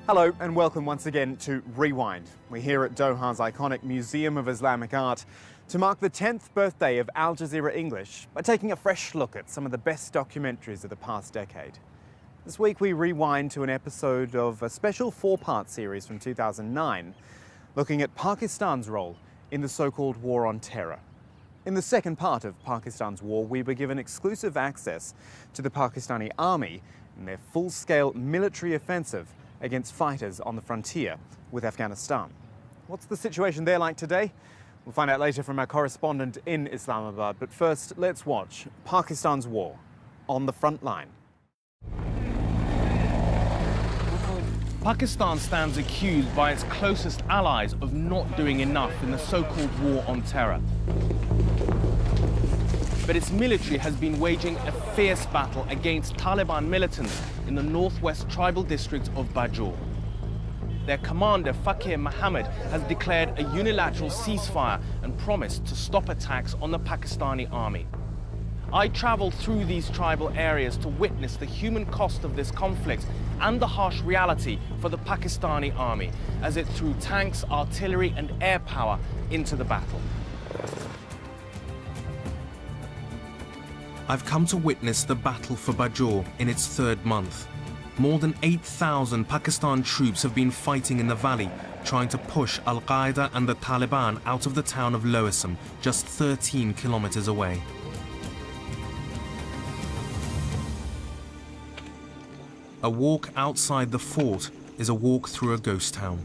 Hello and welcome once again to Rewind. We're here at Doha's iconic Museum of Islamic Art to mark the 10th birthday of Al Jazeera English by taking a fresh look at some of the best documentaries of the past decade. This week we rewind to an episode of a special four-part series from 2009 looking at Pakistan's role in the so-called War on Terror. In the second part of Pakistan's war, we were given exclusive access to the Pakistani army in their full-scale military offensive against fighters on the frontier with Afghanistan. What's the situation there like today? We'll find out later from our correspondent in Islamabad, but first let's watch Pakistan's war on the front line. Pakistan stands accused by its closest allies of not doing enough in the so-called war on terror. But its military has been waging a fierce battle against Taliban militants in the northwest tribal district of Bajaur. Their commander, Fakir Mohammed, has declared a unilateral ceasefire and promised to stop attacks on the Pakistani army. I traveled through these tribal areas to witness the human cost of this conflict and the harsh reality for the Pakistani army as it threw tanks, artillery and air power into the battle. I've come to witness the battle for Bajaur in its third month. More than 8,000 Pakistan troops have been fighting in the valley, trying to push Al-Qaeda and the Taliban out of the town of Loasam, just 13 kilometers away. A walk outside the fort is a walk through a ghost town.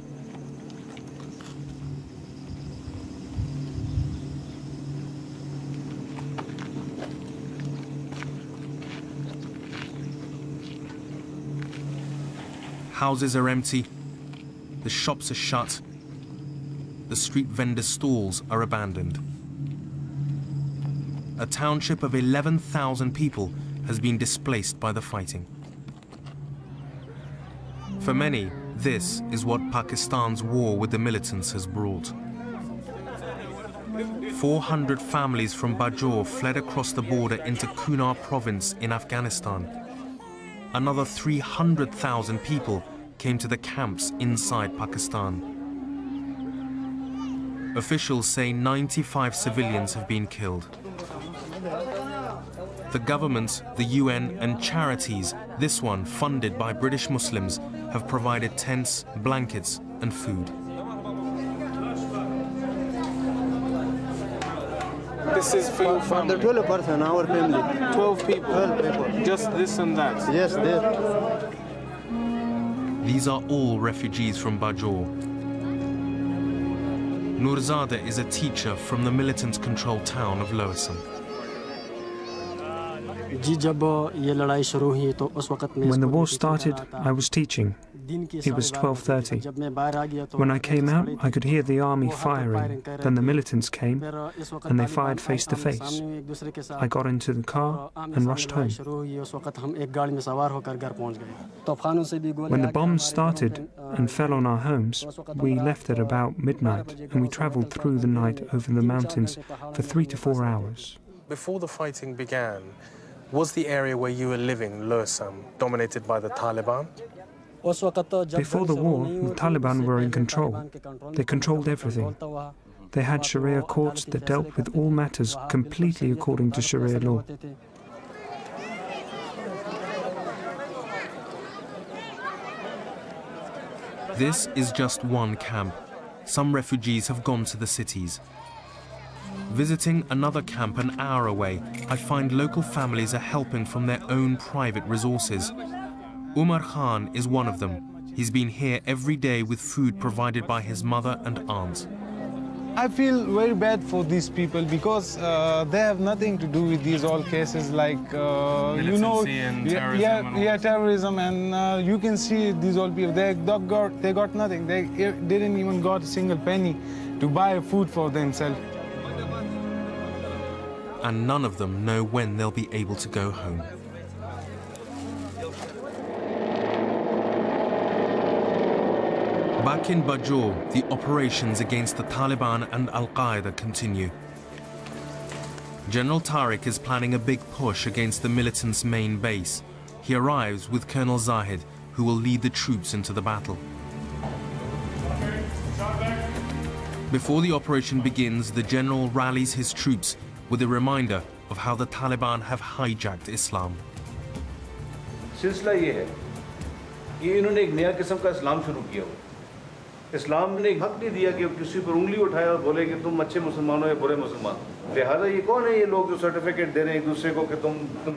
Houses are empty, the shops are shut, the street vendor stalls are abandoned. A township of 11,000 people has been displaced by the fighting. For many, this is what Pakistan's war with the militants has brought. 400 families from Bajaur fled across the border into Kunar province in Afghanistan. Another 300,000 people came to the camps inside Pakistan. Officials say 95 civilians have been killed. The government, the UN and charities, this one funded by British Muslims, have provided tents, blankets and food. This is for your family? For the 12 person, our family. 12 people? 12 people. Just this and that? Yes, there. These are all refugees from Bajaur. Nurzadeh is a teacher from the militant-controlled town of Loasam. When the war started, I was teaching. It was 12:30. When I came out, I could hear the army firing. Then the militants came, and they fired face to face. I got into the car and rushed home. When the bombs started and fell on our homes, we left at about midnight, and we traveled through the night over the mountains for 3 to 4 hours. Before the fighting began, was the area where you were living, Loasam, dominated by the Taliban? Before the war, the Taliban were in control. They controlled everything. They had Sharia courts that dealt with all matters completely according to Sharia law. This is just one camp. Some refugees have gone to the cities. Visiting another camp an hour away, I find local families are helping from their own private resources. Umar Khan is one of them. He's been here every day with food provided by his mother and aunt. I feel very bad for these people because they have nothing to do with these all cases like, you know, terrorism, and you can see these all people, they got nothing. They didn't even got a single penny to buy food for themselves. And none of them know when they'll be able to go home. Back in Bajaur, the operations against the Taliban and Al-Qaeda continue. General Tariq is planning a big push against the militants' main base. He arrives with Colonel Zahid, who will lead the troops into the battle. Before the operation begins, the general rallies his troops with a reminder of how the Taliban have hijacked Islam. सिलसिला ये है कि इन्होंने एक नया किस्म का इस्लाम शुरू किया हुआ। इस्लाम ने हक नहीं दिया कि किसी पर उंगली उठाए और बोले कि तुम अच्छे मुसलमान हो या बुरे मुसलमान हो। लिहाजा ये कौन है ये लोग जो सर्टिफिकेट दे रहे हैं एक दूसरे को कि तुम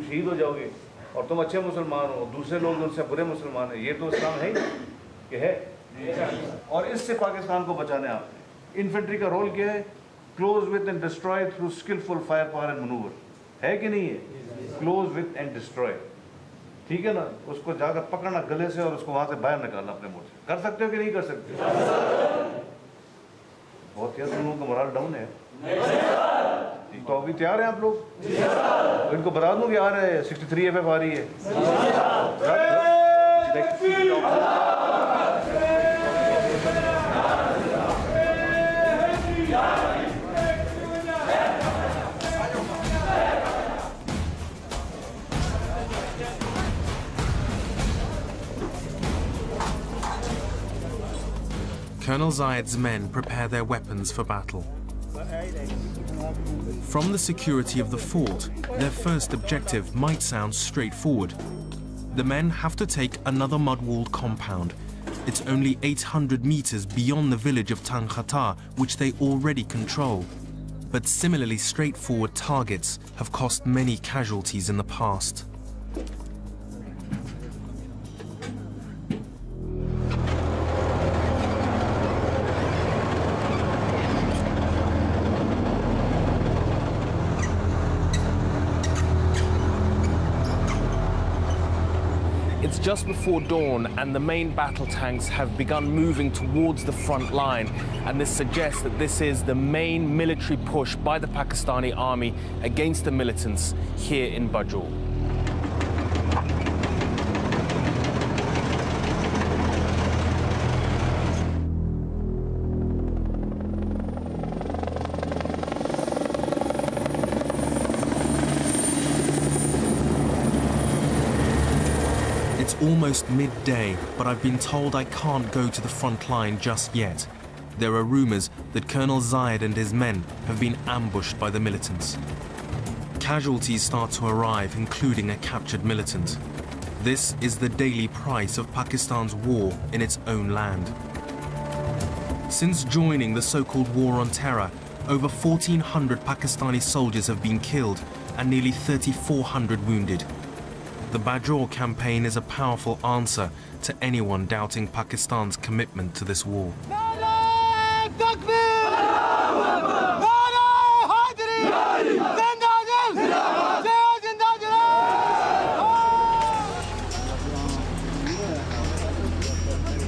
शहीद हो जाओगे और तुम अच्छे मुसलमान हो, दूसरे लोग उनसे बुरे मुसलमान हैं। ये तो इस्लाम है कि है। और इससे पाकिस्तान को बचाना है आपने। इन्फेंट्री का रोल क्या है? Close with and destroy through skilful fire power and manoeuvre. है कि नहीं है? क्लोज विद एंड डिस्ट्रॉय, ठीक है ना? उसको जाकर पकड़ना गले से और उसको वहां से बाहर निकालना अपने मुंह से। कर सकते हो कि नहीं कर सकते? बहुत यार तुम लोगों का मोरल डाउन है। तो अभी तैयार हैं आप लोग? तो इनको बता दूं कि आ रहे हैं 63 FF आ रही है। Colonel Zayed's men prepare their weapons for battle. From the security of the fort, their first objective might sound straightforward. The men have to take another mud-walled compound. It's only 800 meters beyond the village of Tankhata, which they already control. But similarly straightforward targets have cost many casualties in the past. It's just before dawn and the main battle tanks have begun moving towards the front line, and this suggests that this is the main military push by the Pakistani army against the militants here in Bajor. It's almost midday, but I've been told I can't go to the front line just yet. There are rumors that Colonel Zayed and his men have been ambushed by the militants. Casualties start to arrive, including a captured militant. This is the daily price of Pakistan's war in its own land. Since joining the so-called war on terror, over 1,400 Pakistani soldiers have been killed and nearly 3,400 wounded. The Bajor campaign is a powerful answer to anyone doubting Pakistan's commitment to this war.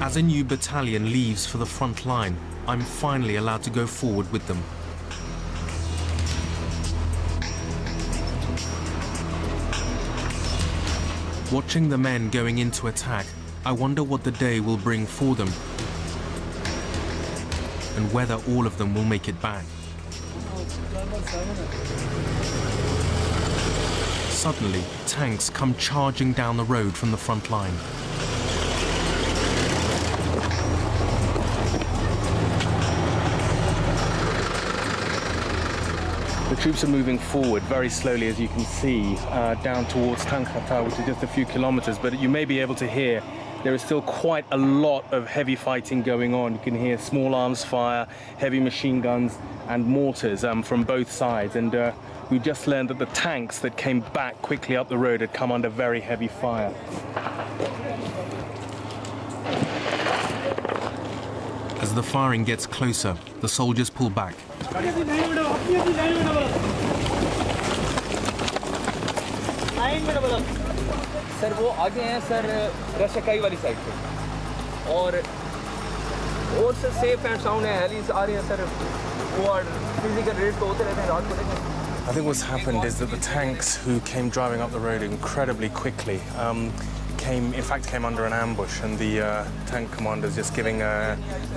As a new battalion leaves for the front line, I'm finally allowed to go forward with them. Watching the men going into attack, I wonder what the day will bring for them and whether all of them will make it back. Suddenly, tanks come charging down the road from the front line. The troops are moving forward very slowly, as you can see, down towards Tankhata, which is just a few kilometers, but you may be able to hear there is still quite a lot of heavy fighting going on. You can hear small arms fire, heavy machine guns and mortars from both sides, and we just learned that the tanks that came back quickly up the road had come under very heavy fire. As the firing gets closer, the soldiers pull back. Sir वो आगे हैं sir रशकाई वाली side पे और sir safe and sound है हेलीज आ रही हैं sir वो फिजिकल रेट तो होते रहते हैं रात को लेकिन I think what's happened is that the tanks who came driving up the road incredibly quickly came under an ambush, and the tank commander is just giving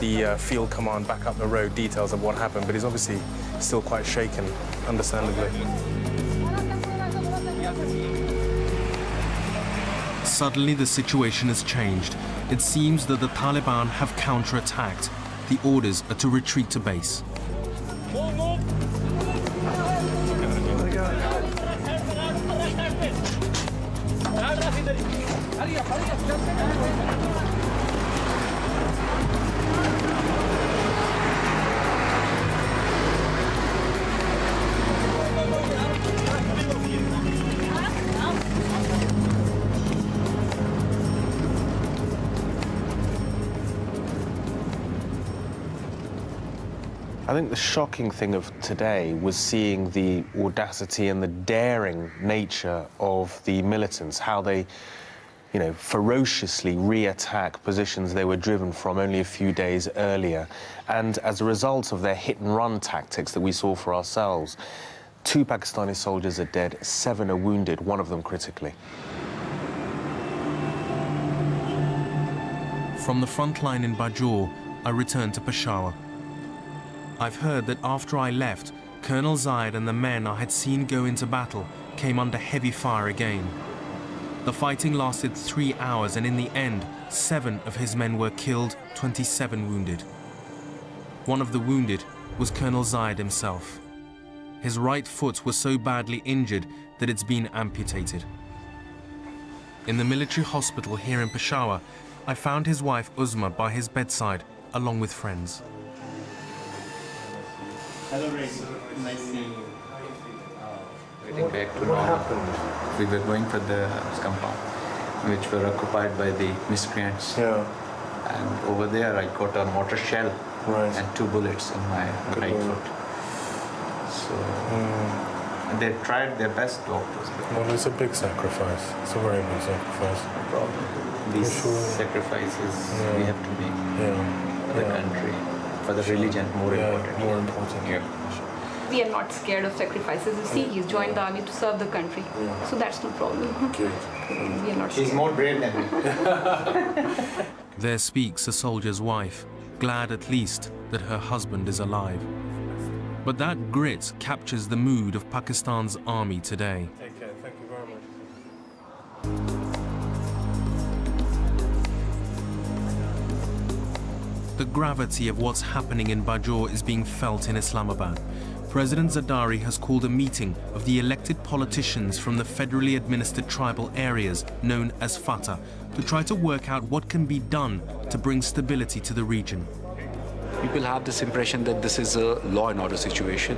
the field command back up the road details of what happened, but he's obviously still quite shaken, understandably. Suddenly the situation has changed. It seems that the Taliban have counterattacked. the orders are to retreat to base. I think the shocking thing of today was seeing the audacity and the daring nature of the militants, how they, ferociously re-attack positions they were driven from only a few days earlier. And as a result of their hit-and-run tactics that we saw for ourselves, 2 Pakistani soldiers are dead, 7 are wounded, one of them critically. From the front line in Bajaur, I returned to Peshawar. I've heard that after I left, Colonel Zayed and the men I had seen go into battle came under heavy fire again. The fighting lasted 3 hours, and in the end, 7 of his men were killed, 27 wounded. One of the wounded was Colonel Zayed himself. His right foot was so badly injured that it's been amputated. In the military hospital here in Peshawar, I found his wife Uzma by his bedside, along with friends. Hello, Ray. Nice seeing you. Getting back to normal. We were going for the compound, which were occupied by the miscreants. Yeah. And over there, I got a mortar shell and 2 bullets in my right foot. So they tried their best, doctors. Well, it's a big sacrifice. It's a very big sacrifice. No problem. These sacrifices we have to make for the country, for the religion, more important. More important. Yeah. We are not scared of sacrifices. You see, he's joined the army to serve the country. So that's no problem. We are not scared. He's more brave than me. There speaks a soldier's wife, glad at least that her husband is alive. But that grit captures the mood of Pakistan's army today. Take care. Thank you very much. The gravity of what's happening in Bajaur is being felt in Islamabad. President Zardari has called a meeting of the elected politicians from the federally administered tribal areas known as FATA to try to work out what can be done to bring stability to the region. People have this impression that this is a law and order situation,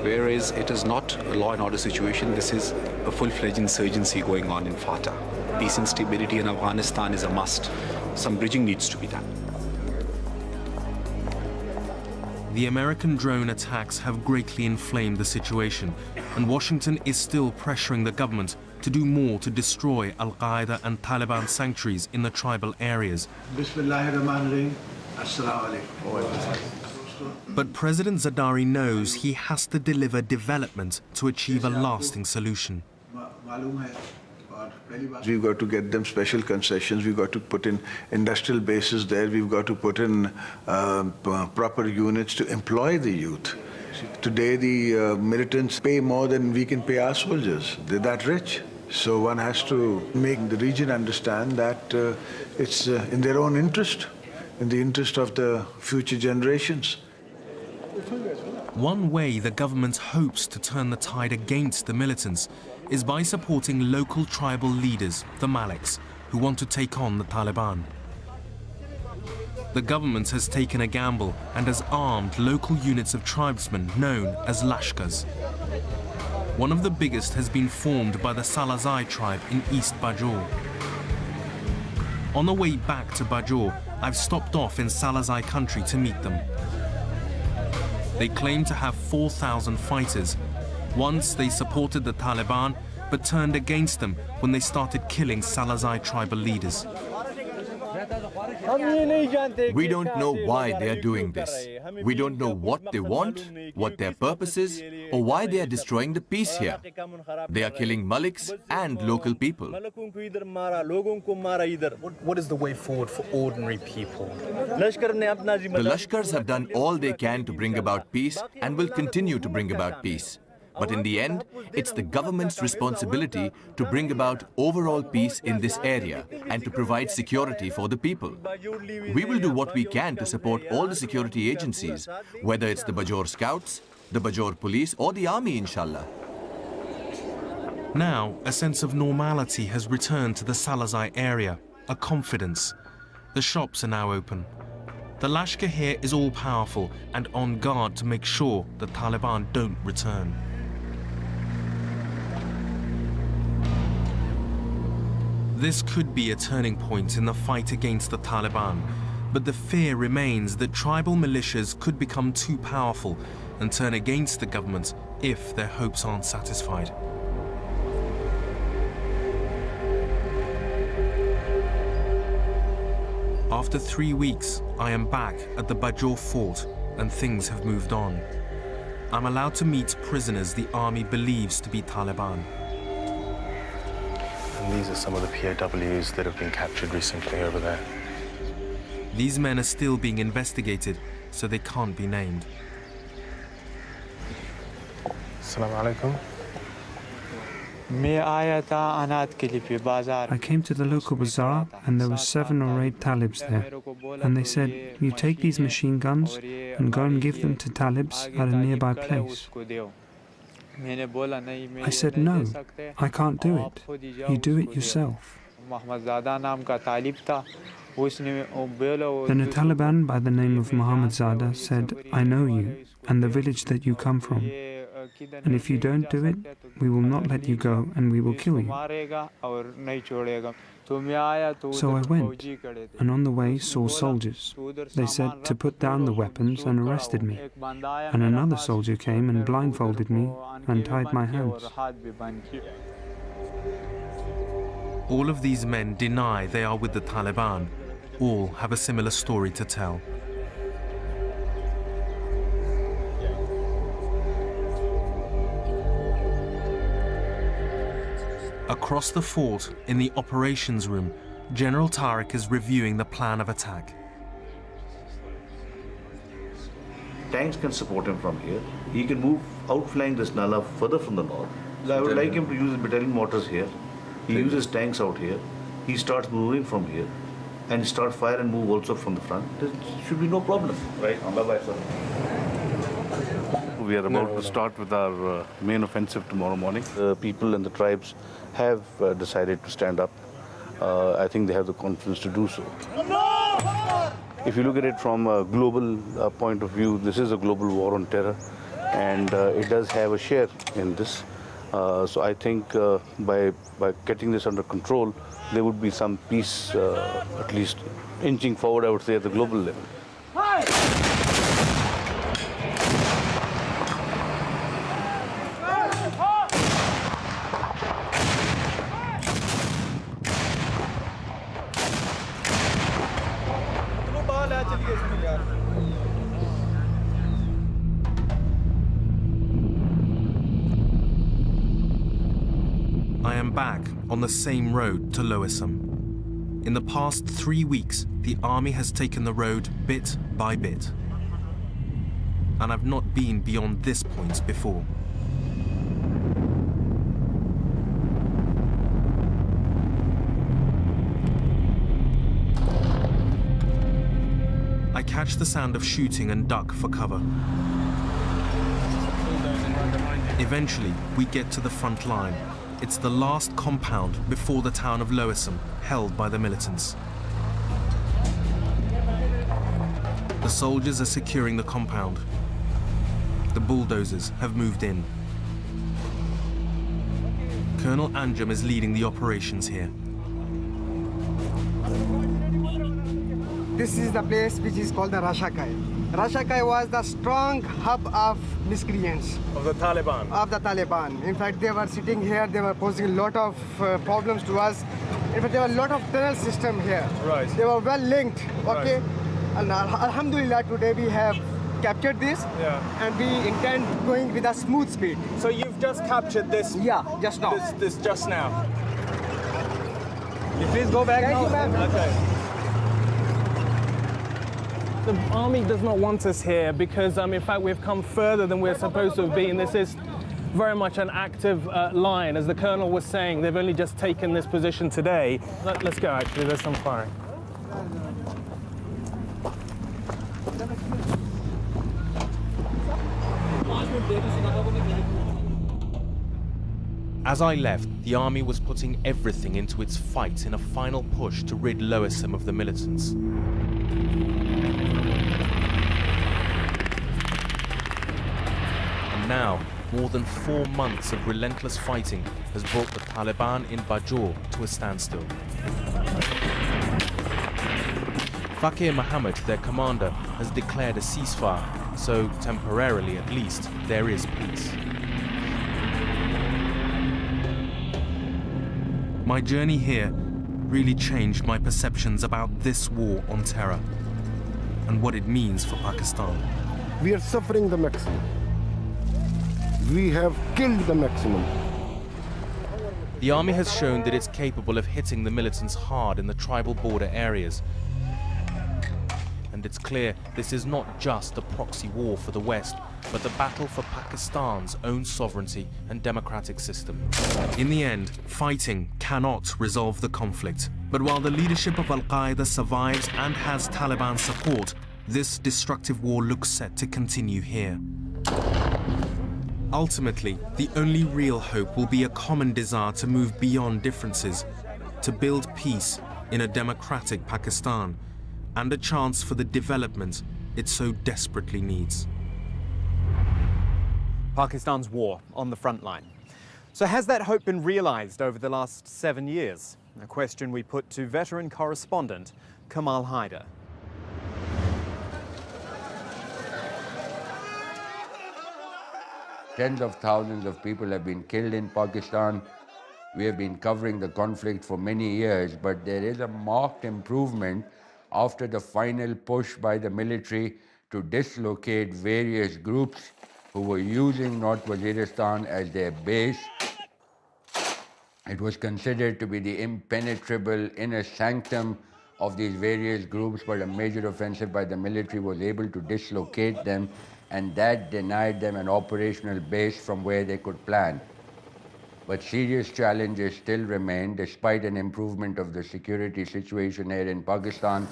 whereas it is not a law and order situation. This is a full-fledged insurgency going on in FATA. Peace and stability in Afghanistan is a must. Some bridging needs to be done. The American drone attacks have greatly inflamed the situation, and Washington is still pressuring the government to do more to destroy Al-Qaeda and Taliban sanctuaries in the tribal areas. But President Zardari knows he has to deliver development to achieve a lasting solution. We've got to get them special concessions. We've got to put in industrial bases there. We've got to put in proper units to employ the youth. Today, the militants pay more than we can pay our soldiers. They're that rich. So one has to make the region understand that it's in their own interest, in the interest of the future generations. One way the government hopes to turn the tide against the militants is by supporting local tribal leaders, the Maliks, who want to take on the Taliban. The government has taken a gamble and has armed local units of tribesmen known as Lashkars. One of the biggest has been formed by the Salazai tribe in East Bajaur. On the way back to Bajaur, I've stopped off in Salazai country to meet them. They claim to have 4,000 fighters. Once they supported the Taliban, but turned against them when they started killing Salazai tribal leaders. We don't know why they are doing this. We don't know what they want, what their purpose is, or why they are destroying the peace here. They are killing Maliks and local people. What is the way forward for ordinary people? The Lashkars have done all they can to bring about peace and will continue to bring about peace. But in the end, it's the government's responsibility to bring about overall peace in this area and to provide security for the people. We will do what we can to support all the security agencies, whether it's the Bajour Scouts, the Bajour Police or the army, inshallah. Now, a sense of normality has returned to the Salazai area, a confidence. The shops are now open. The Lashkar here is all-powerful and on guard to make sure the Taliban don't return. This could be a turning point in the fight against the Taliban, but the fear remains that tribal militias could become too powerful and turn against the government if their hopes aren't satisfied. After 3 weeks, I am back at the Bajour fort and things have moved on. I'm allowed to meet prisoners the army believes to be Taliban. And these are some of the POWs that have been captured recently over there. These men are still being investigated, so they can't be named. Assalamu alaikum. I came to the local bazaar and there were 7 or 8 talibs there. And they said, you take these machine guns and go and give them to talibs at a nearby place. I said, no, I can't do it. You do it yourself. Then a Taliban by the name of Muhammad Zada said, I know you and the village that you come from. And if you don't do it, we will not let you go and we will kill you. So I went, and on the way saw soldiers. They said to put down the weapons and arrested me. And another soldier came and blindfolded me and tied my hands. All of these men deny they are with the Taliban. All have a similar story to tell. Across the fort, in the operations room, General Tariq is reviewing the plan of attack. Tanks can support him from here. He can move outflank this Nala further from the north. I would like him to use battalion mortars here. He uses tanks out here. He starts moving from here and start fire and move also from the front. There should be no problem, right? Bye-bye, sir. We are about to start with our main offensive tomorrow morning. The people and the tribes have decided to stand up. I think they have the confidence to do so. If you look at it from a global point of view, this is a global war on terror, and it does have a share in this. So I think by getting this under control, there would be some peace, at least inching forward, I would say, at the global level. I am back on the same road to Loisam. In the past 3 weeks, the army has taken the road bit by bit. And I've not been beyond this point before. I catch the sound of shooting and duck for cover. Eventually, we get to the front line. It's the last compound before the town of Loisam, held by the militants. The soldiers are securing the compound. The bulldozers have moved in. Colonel Anjum is leading the operations here. This is the place which is called the Rashakai. Rashakai was the strong hub of miscreants. Of the Taliban? Of the Taliban. In fact, they were sitting here, they were posing a lot of problems to us. In fact, there were a lot of tunnel system here. Right. They were well linked, okay? Right. And alhamdulillah, today we have captured this, and we intend going with a smooth speed. So you've just captured this? Yeah, just now. This just now? You please go back now. Okay. The army does not want us here because, in fact, we've come further than we're supposed to have been. This is very much an active line. As the Colonel was saying, they've only just taken this position today. Let's go, actually, there's some firing. As I left, the army was putting everything into its fight in a final push to rid Loessem of the militants. And now, more than 4 months of relentless fighting has brought the Taliban in Bajour to a standstill. Fakir Mohammed, their commander, has declared a ceasefire, so temporarily at least, there is peace. My journey here really changed my perceptions about this war on terror and what it means for Pakistan. We are suffering the maximum. We have killed the maximum. The army has shown that it's capable of hitting the militants hard in the tribal border areas. And it's clear this is not just a proxy war for the West, but the battle for Pakistan's own sovereignty and democratic system. In the end, fighting cannot resolve the conflict. But while the leadership of Al-Qaeda survives and has Taliban support, this destructive war looks set to continue here. Ultimately, the only real hope will be a common desire to move beyond differences, to build peace in a democratic Pakistan, and a chance for the development it so desperately needs. Pakistan's war on the front line. So has that hope been realised over the last 7 years? A question we put to veteran correspondent Kamal Haider. Tens of thousands of people have been killed in Pakistan. We have been covering the conflict for many years, but there is a marked improvement after the final push by the military to dislocate various groups who were using North Waziristan as their base. It was considered to be the impenetrable inner sanctum of these various groups, but a major offensive by the military was able to dislocate them, and that denied them an operational base from where they could plan. But serious challenges still remain despite an improvement of the security situation here in Pakistan.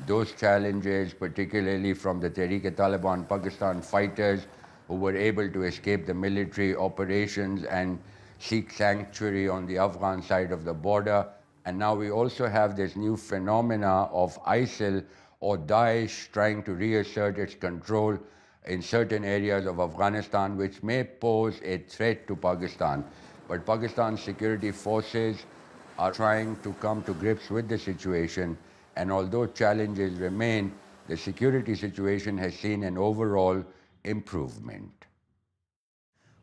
Those challenges, particularly from the Tehreek-e-Taliban Pakistan fighters who were able to escape the military operations and seek sanctuary on the Afghan side of the border. And now we also have this new phenomena of ISIL or Daesh trying to reassert its control in certain areas of Afghanistan, which may pose a threat to Pakistan. But Pakistan's security forces are trying to come to grips with the situation, and although challenges remain, the security situation has seen an overall improvement.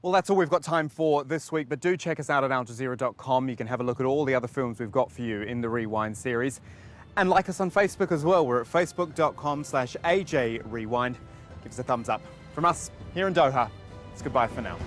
Well, that's all we've got time for this week, but do check us out at ALjazera.com. You can have a look at all the other films we've got for you in the Rewind series. And like us on Facebook as well. We're at facebook.com/AJ Rewind. Give us a thumbs up. From us here in Doha, it's goodbye for now.